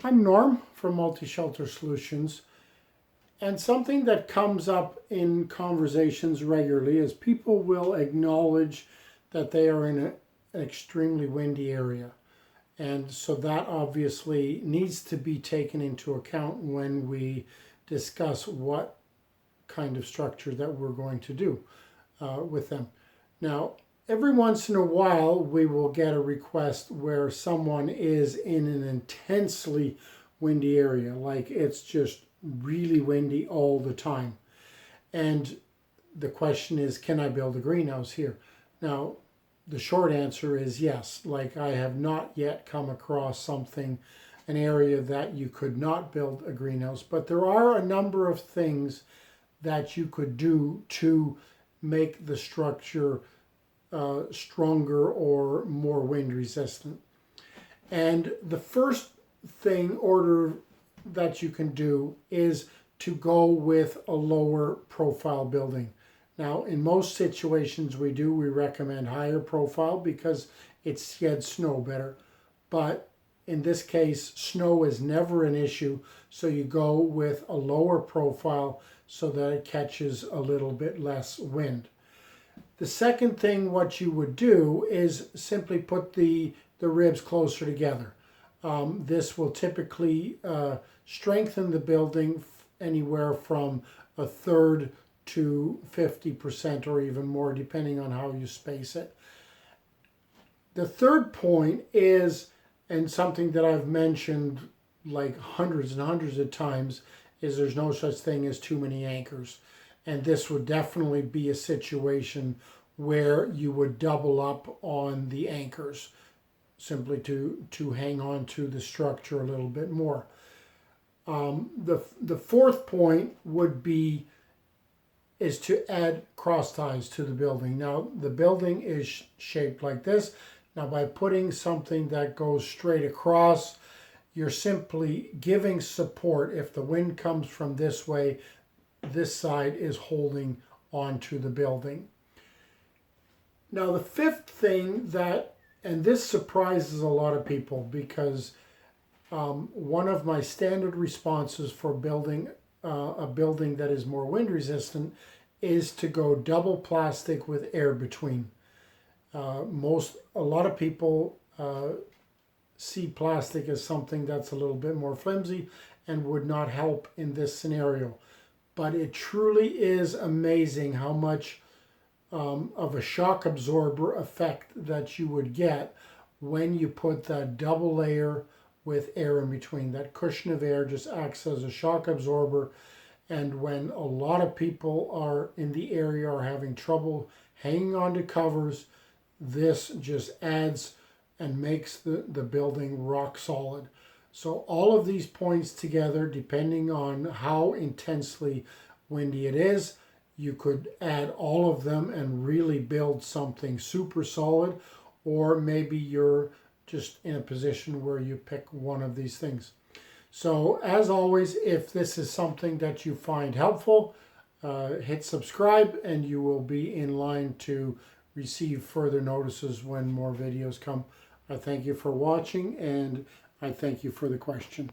I'm Norm from Multi-Shelter Solutions, and something that comes up in conversations regularly is people will acknowledge that they are in an extremely windy area. And so that obviously needs to be taken into account when we discuss what kind of structure that we're going to do with them. Now, every once in a while, we will get a request where someone is in an intensely windy area, like it's just really windy all the time. And the question is, can I build a greenhouse here? Now, the short answer is yes. Like, I have not yet come across something, an area that you could not build a greenhouse, but there are a number of things that you could do to make the structure stronger or more wind resistant. And the first thing order that you can do is to go with a lower profile building. Now, in most situations we recommend higher profile because it sheds snow better. But in this case, snow is never an issue, so you go with a lower profile so that it catches a little bit less wind. The second thing what you would do is simply put the ribs closer together. This will typically strengthen the building anywhere from a third to 50% or even more, depending on how you space it. The third point is, and something that I've mentioned like hundreds and hundreds of times, is there's no such thing as too many anchors. And this would definitely be a situation where you would double up on the anchors simply to hang on to the structure a little bit more. The fourth point would be is to add cross ties to the building. Now, the building is shaped like this. Now, by putting something that goes straight across, you're simply giving support. If the wind comes from this way, this side is holding onto the building. Now, the fifth thing that, and this surprises a lot of people because one of my standard responses for building a building that is more wind resistant is to go double plastic with air between. A lot of people see plastic as something that's a little bit more flimsy and would not help in this scenario. But it truly is amazing how much of a shock absorber effect that you would get when you put that double layer with air in between. That cushion of air just acts as a shock absorber, and when a lot of people are in the area are having trouble hanging on to covers, this just adds and makes the building rock solid. So all of these points together, depending on how intensely windy it is, you could add all of them and really build something super solid, or maybe you're just in a position where you pick one of these things. So as always, if this is something that you find helpful, hit subscribe and you will be in line to receive further notices when more videos come. I thank you for watching and I thank you for the question.